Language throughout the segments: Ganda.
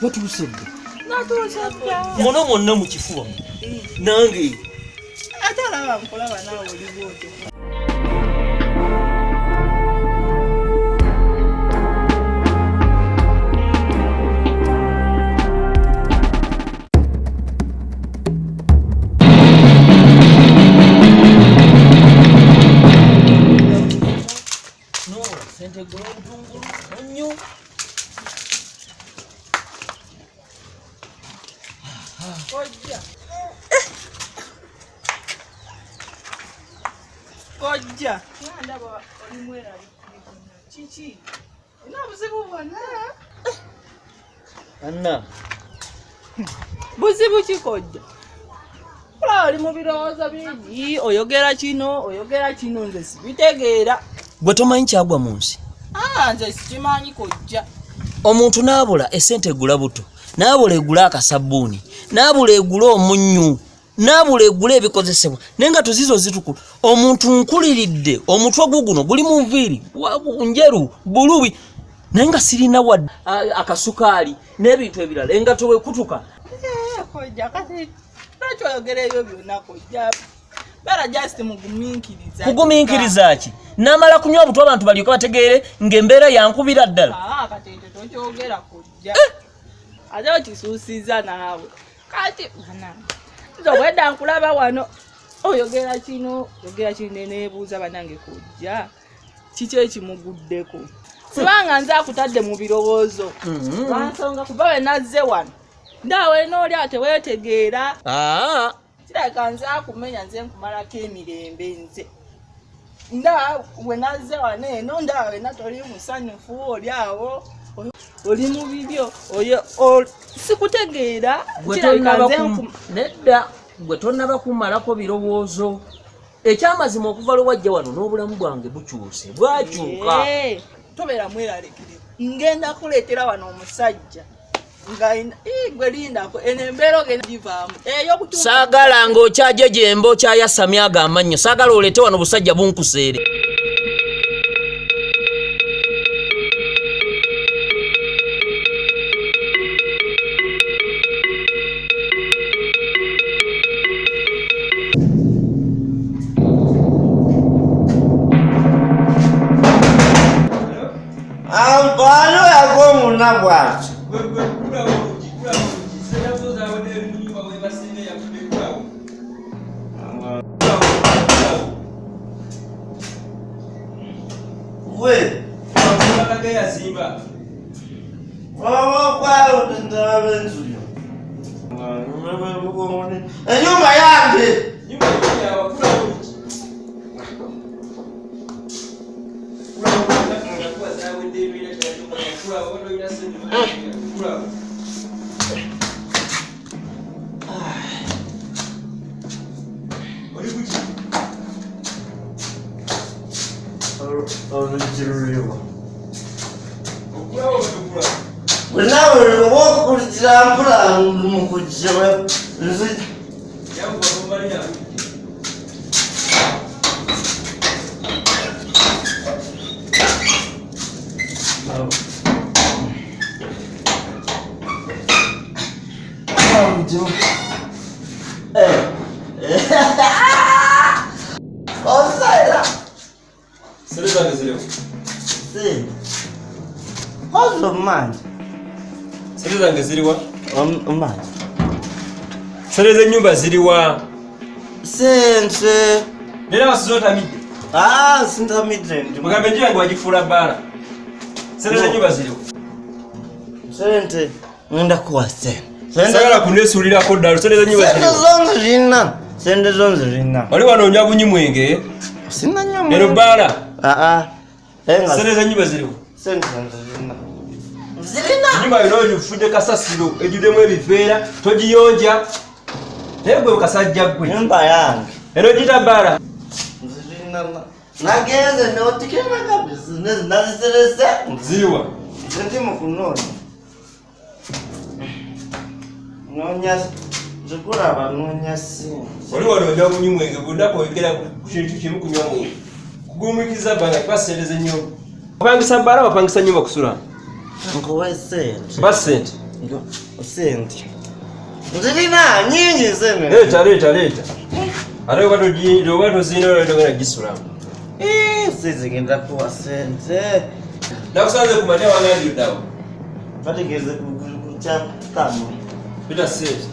Watulusebbe. Natulusebbe. Mono monna mu kifuba. Nange. Atalaba nkolaba nawe oli bw'otyo. Koja. Ndaba olimwera chichi. Unabuzibu bwana. Anna. Buzibu kikoja. Ola oli mu birowoozo bingi, oyogera kino nze sibitegeera. Gwe tomanyi kyagwa mu nsi. Nze sikimanyi kojja. Omuntu naabula esente egula buto, naabula egula akasabbuuni, naabula egula omunnyu, naabula egula ebikozesebwa, nenga tuzizo zitukulu. Omuntu nkuliridde, omutwe guguno guli mu nviiri, njeru, bulubi, nenga sirina wadde akasukaali n'ebintu ebirala, engato wekutuka. Kojja kati nakyo oyogera ebyo byonna kojja. Bara just muguminkiriza. Kuguminkiriza ki? Namala kunywa buto abantu balyoka bategeere ng'embeera yankubira ddala. Kati ekyo tokyogera kojja. Ate okisuusiza naawe. Kati bana. Nzobwedda nkulaba wano. Oyogera kino neebuuza banange kojja. Kiki ekimuguddeko? Sibanga nze akutadde mu birowoozo. Lwansonga kuba we nazze wano. Ndaawe n'oli ate weetegeera. Kiraka nze akumenya nze nkumalako emirembe nze. Nda we nazze wano eno ndawe natoli musanyufu oli awo. Oli mu bibyo oyo sikutegeera. Nedda gwe tonnaba kumalako birowoozo. Ekyamazima okuva lwe wajja wano n'obulamu bwange bukyuse bwakyuka. Tobeera mweralekire. Ngenda kuleetera wano omusajja. Gwe lindako enembeera ogenda givaamu. Saagala ng'okyaje gyemba okyayasamya ag'amannyo. Saagala oleete wano busajja bunkuseere. Bano yago munabwacho. We. Bakagaya Simba. Kwa utabenzuyo. Nyumba yange. Nyumba ya wakula uchi. Kwa sababu ndio ile kwa wao ina sema kula. Olikuchi. Olujiriwa. Okula okula. Wenawe wokulijira mpula mukujira nzi. Yangu wakombalia. Sereza ngezileo. Si. Hozo manje. Sereza ngeziliwa. Manje. Sereza nyumba ziliwa. Sense. Nena wasizota mide. Sinta midrendi. Mugambe njia ngo wajifula bara. Sereza nyumba ziliwa. Sente. Ngenda kuwa sente. Sagala kunesulira ko dalo sereza nyumba ziliwa. Sende zonze rina. Wali wanoonya bunyi mwenge. Sina nyumba. Ero bara. Enga. Sereza nyumba ziliwa. Sente zirina. Nyumba yino yufude kasasiro ejudemu ebiveera togiyonja. Nebwe kasajja gwe. Nyumba yange. Ero jita bara. Zirina. Nageze notikema kabisa. Naziserese. Ziliwa. Sente mukunonya. Nonya zikuraba nonya si. Wali wanoonya bunyi mwenge budako oyogera ku kintu kimu kunywa mwenge. Kugumikiza banga basereze nyumba. Bapangisa bara bapangisa nyumba kusula. Nkowe sente. Basente. Sente. Nzirina nyingi sene. Leta. Ate watu zino ndo gisulamu. Sisi ngenda kuwa sente. Nakusanze kumatia wangandi udawo. Bategeze kuchatamu. Pita sente.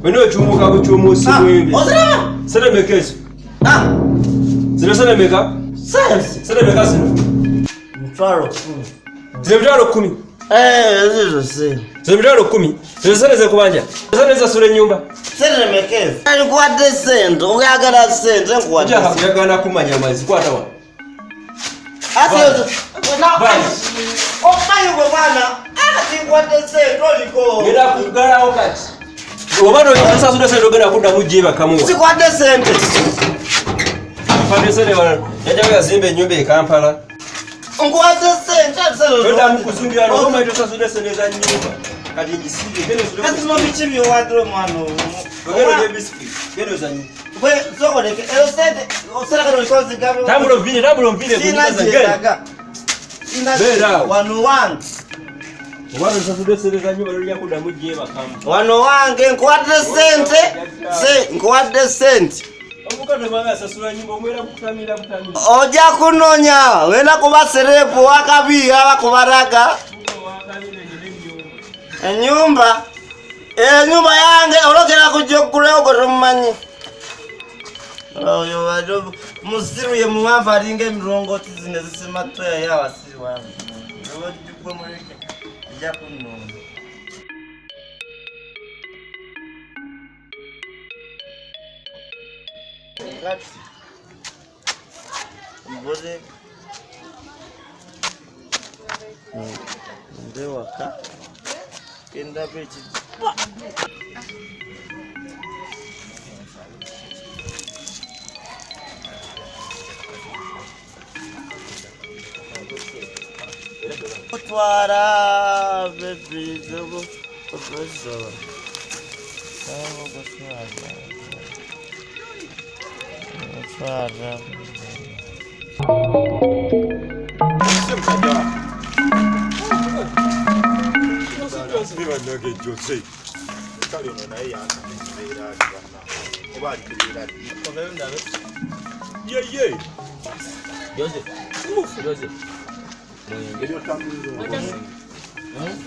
Weno chumuka kuchumusi mwingi. Ozira! Sene mekezo. Zino sene meka? Sene meka zino. Mtwaro 10. Zino mtwaro 10. Zizo sene. Zino mtwaro 10. Zino sene ze kubanja. Sene za sule nyumba. Sene mekezi. Nkuwate sente, ukuyagala sente nkuwate sente. Aja kuyagala kumanya mazi kwata wa. Asiyo. Omayo bwana. Nkuwate sente oliko. Ngeda kugala wakati. Obano yasa sura sente ogenda kunda mujiba kamuwa. Sikwate sente. Fande sene wana. Yajaga zimbe nyumba e Kampala. Nkuwate sente sente. Nda mukuzungira no koma ito sura sente za nyumba. Kati njisije gene sura. Kasi no bichimi wadro mwano. Ogero je biscuit. Gene za nyumba. Bwe soko leke sente osera kano likozi gabe. Tamulo vile Sina za gene. Sina Bera. 101. Obano sura sente za nyumba lya kunda mujiba kamuwa. Wano wange nkuwate sente. Nkuwate sente. Omukano manga sasula nyumba omwera kutamira. Oja kunonya wena kuba serepo wakabiga bakubaraga enyumba yange olokera kujokula ogotomanyi oyo wado musiru ye muwamba alinge mirongo tizine zisema toya ya wasiri wangu ojukwe muleke oja kunonya Mbode ndewaka kenda bechi Otwara baby zogo otozo Otwara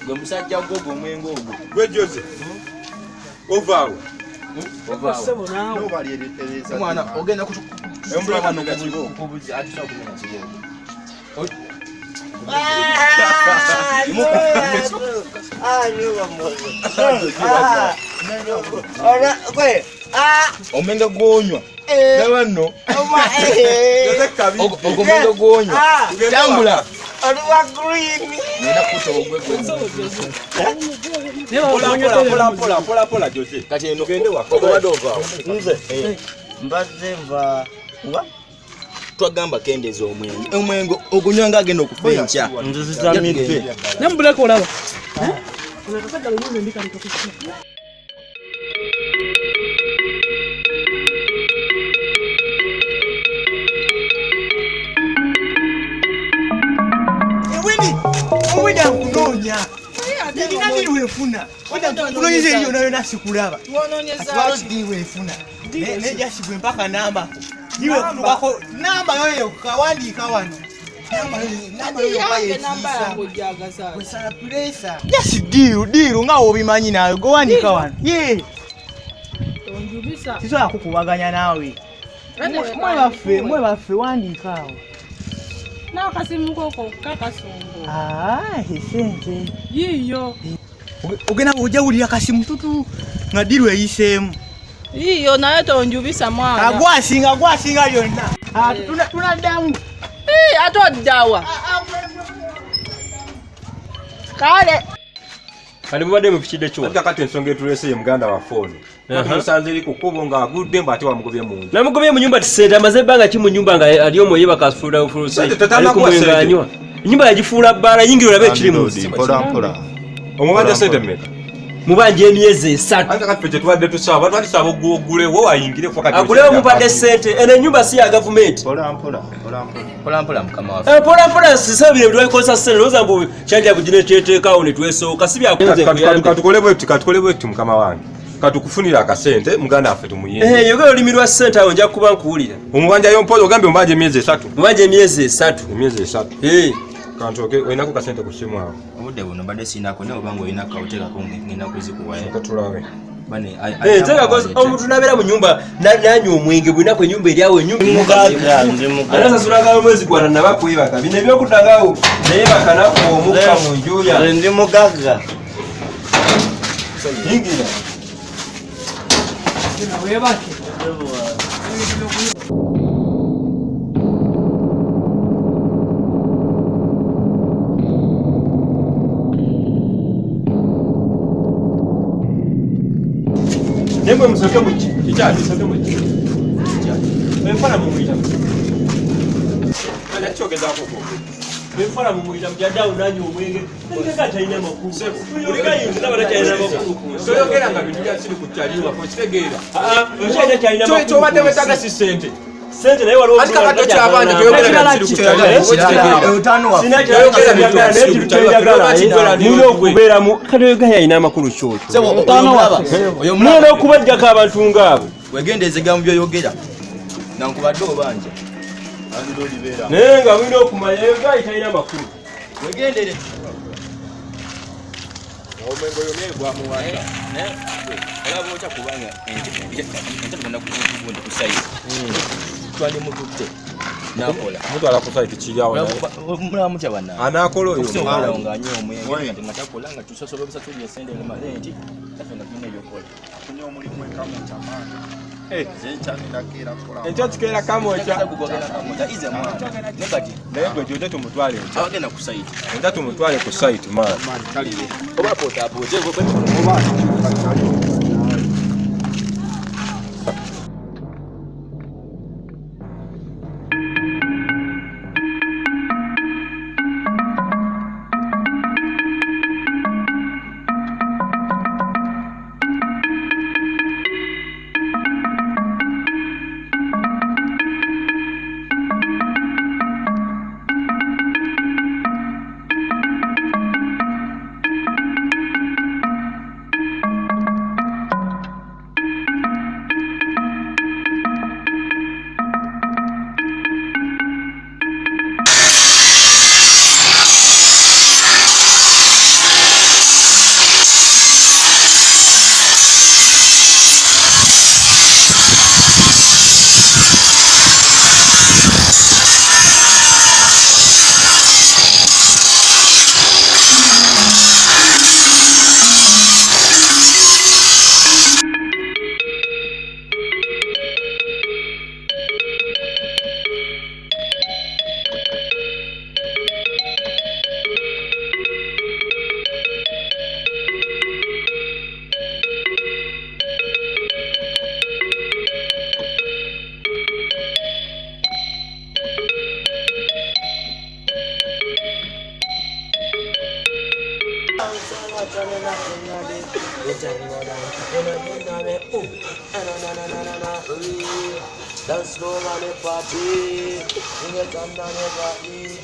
Gwe musajja gogo omwengo ogwo. Gwe Jose. Ovaawo. Omwana ogenda Embula bano gakibo. kubuzi atisa okumenya kibo. Omenge gwonywa. Nabano. Ogomenge gwonywa. Tambula. Oruwa green. Nina kuto ogwegwe. Pola Jose. Kati eno gende wako. Obadova. Nze. Mbadde mva. Nga? Twagamba kendeza omwenge. Omwenge ogunywa nga agenda okufencha. Nze zitamidde. Nembuleko olaba. Wenda nkunonya. Nina biri wefuna. Wenda kunonyeza eriyo nayo nasikulaba. Atwalodi wefuna. Neja sigwe mpaka namba. Niwe kutubako namba yoyo kawandiika wano. Namba yoyo kayesiisa. Wesala presa. Yes, diru nga obimanyi nawe gowandiika wano. Ye. Onjubisa. Sisobola kukubaganya naawe. Mwe baffe wandiika awo. N'akasimu koko kakasongo. Esente. Yiyo. Ogenda ojawulira kasimu tutu nga diru eyiseemu. Yiyo naye tonjubisa mwana. Agwasinga yonna. Tunaddamu. Ate oddawa. Kale. Kali mubadde mupikidde kiwa. Ate kati ensonga etulese ye muganda wa phone. Musanze eri ku kkubo ng'agudde mbate wamugobye mu nju. Namugobye mu nyumba tisente amaze ebbanga ki mu nyumba nga ali omwo yeba kafuula ofulusi. Nyumba yagifuula bbaala yingira olabe ekiri mu nsi. Omubadde sente mmeka? mubanje emyezi 3 anga kapete twadde tusaba twalisaba ogule wo wayingire kwa kati agule mupadde sente ene nyumba si ya government Pola mukama wafe. Pola sisabire bwe twakosa sente loza mbu kyanja bugine tetekawo ne twesoka si bya kuze katukole bwe mukama wange katukufunira akasente muganda affe tumuyinde yogero limirwa sente awo nja kuba nkuwulira omubanja yompozo ogambe omubanja emyezi 3 mubanje emyezi 3 kantoke oinako kasente ku simu awo Obudde buno mbadde sinako ne obanga oyina kawutekako ngenda kuzikuwayo. katulabe teka kozi omuntu nabeera mu nyumba nanywa omwenge bwinako enyumba eryawo enyumbaanasasulanga omwezi gwata nabakwebaka bino ebyokutangawo naye bakanaku omukka mu njuya ndi mugagga yingira nemwe musoke muki kikyali soke muki enfana mumuyita kyogezako enfana mumuyita mujaddawo nanywa omwenge nga talina makulu ulikayinza naba takyalina makulu toyogera nga bintu byasiri ku kyaliwa kitegeera okyalina kyalina makulu kyobadde wetaga si sente sente naye waliwo alikakato kyabanja toyogera nga bisiri ku kyaliwa okubeeramu katoyoga yalina amakulu kyokyo muyina okubajjako abantu ngaabo wegendezega mu byoyogera nankubadde obanja naye nga mulina okumanya eyogayi talina makulu wegendere omwengo yo naye gwamuwanda olaba otya kubanga ente tugenda kubundi ku saiti twali mututte nakola mutwala ku saiti kiryawo mulaba mutya bannange anaakola oyo nga anyo omwenge nga takola nga tusosola obusasuli esente nemale nti tafe nga tulina ebyokola ekyo kikeera kamokya naye gwe gyode tumutwale abagenda ku saiti enta tumutwale ku saiti maani oba pootapoote Dance slow on the party. Bring it down on the party.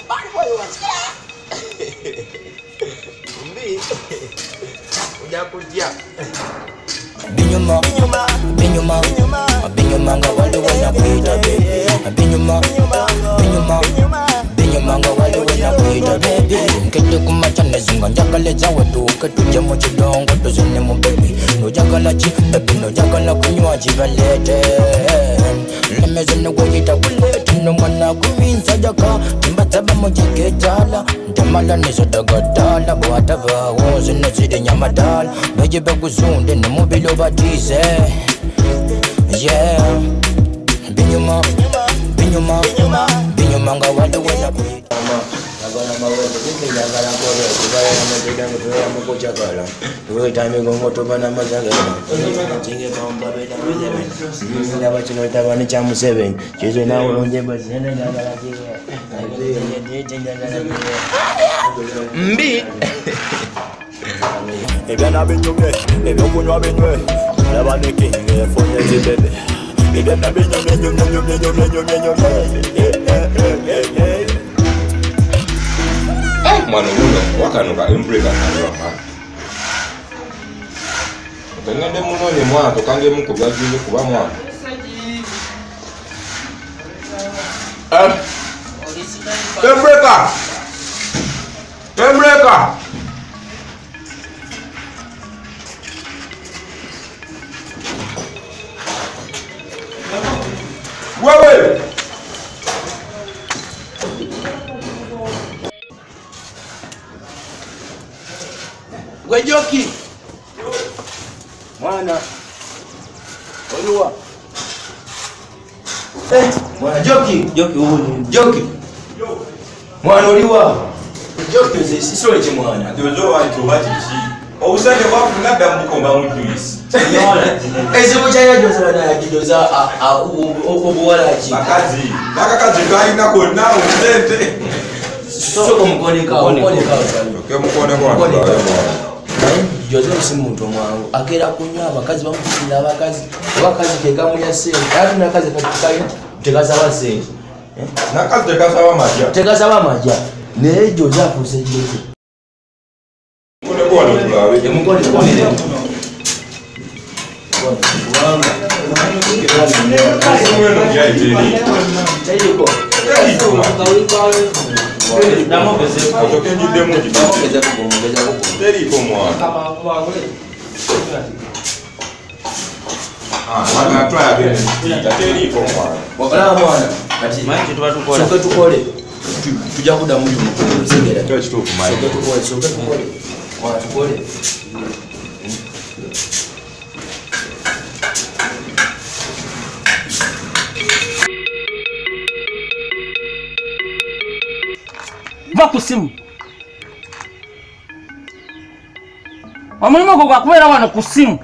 Bad boy was me. Uja kutia. Binyuma nga wali wena kuita baby. Binyuma nga wali wena kuita baby. Nkete kumachane zinga njakale zawe tuke tuje mu kidongo tuzine mu baby. Nojakala chi baby nojakala kunywa jibalete. Lemezene kuyita kulete no mwana kuminza jaka timbataba mu kiketala. Ndamala nizo dagadala bwataba woze nezide nyamadala. Nojibe kuzunde ne mubilo batize. Yeah, binyuma nga wali wena kuita. Agora mawele kinga ngala kore kubaya na mtega mtoya mkochakala. Wewe time gongo toba na mazanga. Tinge bomba beta beta. Nda bachino tabani cha mu7. Chizo na ulonje basi nenda ngala kinga. Mbi Ebyana binyumye, ebyokunywa binywe, olaba ne king efonye zibebe. Ebyana binyumye, Mwana Wuuno wakanuka embreka kanwa. Ngende munonye mwana tokange mukubya jinje kuba mwana. Embreka. Embreka. Wewe. Gwe Joki. Mwana. Oliwa. Mwana Joki. Joki uuni. Joki. Mwana oliwa. Joki nze sisole kye mwana. Dozo wantu bachichi. Obusande bwafuna dda mukomba mu juice. Ezibu kyayajoza bana yajoza obuwalachi. Bakazi. Bakakazi kalina konna obusente. Soko mukoneka. Mukone mwana. Joze usimuntu mwangu akera kunywa abakazi bamukusira abakazi kegamunya sente ati nakazi katukaya tekasaba sente Nakazi tekasaba maja naye Joze afuse Joze mukone tulabe mukone Va ku simu. Omulimu gwo gwakubeera wano ku simu.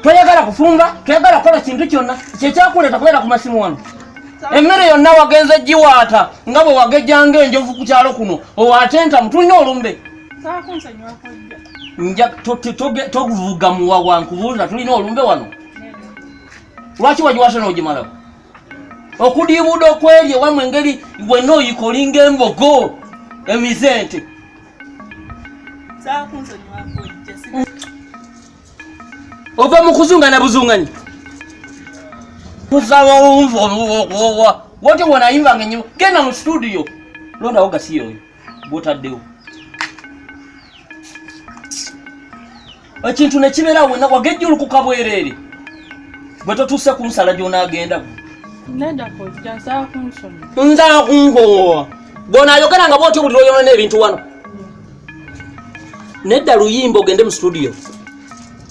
Toyagala kufumba, toyagala kukola kintu kyonna. Kyekyakuleeta kubeera ku masimu wano. Emmere yonna wagenze giwaata nga bwe wagejjanga enjovu ku kyalo kuno. Owaatenta mutulina olumbe. Nja tovuga muwa wankubuuza tulina olumbe wano. Lwaki wagiwaata n'ogimalawo? Okudiibuuda okweri ewamu engeri wenna oyikolinga embogo. Emizente. Ova mukuzunga na buzunganyi. Kusawa umvo. Wote wanaimba ngenyo. Genda mu studio. Londa oga siyo. Botaddewo. Ekintu ne kibera wena wagejjulu ku kabwerere. Bwe totuse ku nsala gyona agenda. Nenda kojja saa kunsoma. Nza kungo. Bona ayogera nga bwoti buli oyona n'ebintu wano. Nedda luyimbo gende mu studio.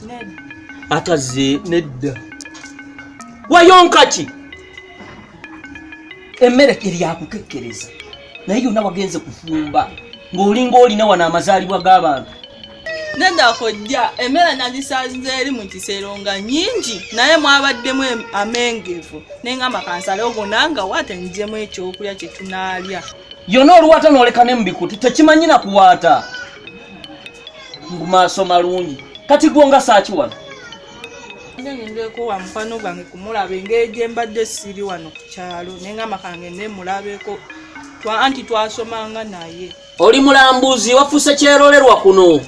Nedda. Ataze nedda. Wayonka ki? Emmere eri akukekkereza. Naye yonna wagenze kufumba. Ng'olinga olina wano amazaalibwa g'abantu. Nedda kojja emmere nagisanze eri mu kiseero nga nnyingi naye mwabaddemu amengevu nenga makansala ogonanga wate njemu ekyokulya kye tunaalya. Yonna oluwata n'oleka ne mu bikuti tekimanyina kuwaata. Mu maaso malungi. Kati gwo nga saaki wano. Ngendeko wa mukwano gwange kumulaba engeri gye mbadde siri wano ku kyalo nenga makange ne mulabeko anti twasomanga naye. Oli mulambuzi wafuuse kyerolerwa kuno.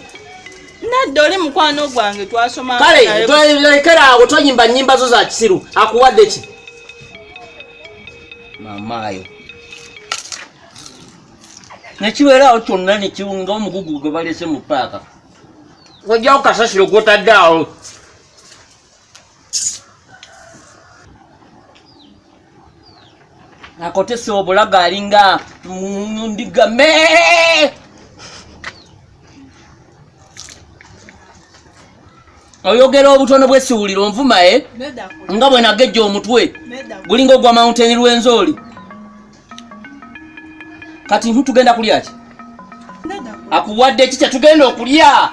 Nedda oli mukwano gwange twasomanga naye. Kale lekera awo toyimba nnyimba zo za kisiru akuwadde ki? Mamaayo. Nekibeera awo kyonna ne kiwunga omugugu gwe balese mu paaka. Wajjawo kasasiro gw'otadde awo. Akotese obulaga alinga ndiga mee. Oyogera obutono bw'essiwuliro nvuma nga bwe nagejja omutwe gulinga ogwa mountain Lwenzoli. Kati ntugenda kulya ki? Akuwadde ki kye tugenda okulya?